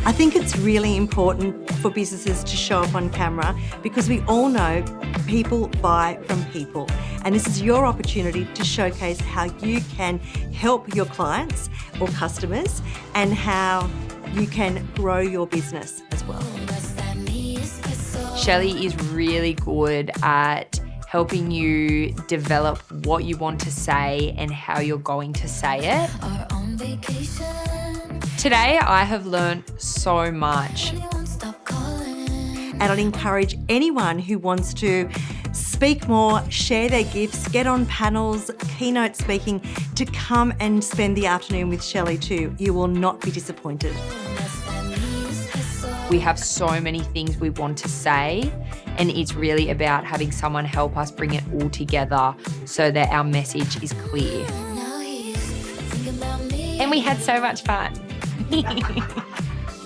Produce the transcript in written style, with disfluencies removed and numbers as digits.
I think it's really important for businesses to show up on camera because we all know people buy from people. And this is your opportunity to showcase how you can help your clients or customers and how you can grow your business as well. Shelley is really good at helping you develop what you want to say and how you're going to say it. Today, I have learned so much. And I'd encourage anyone who wants to speak more, share their gifts, get on panels, keynote speaking, to come and spend the afternoon with Shelley too. You will not be disappointed. We have so many things we want to say, and it's really about having someone help us bring it all together so that our message is clear. And we had so much fun.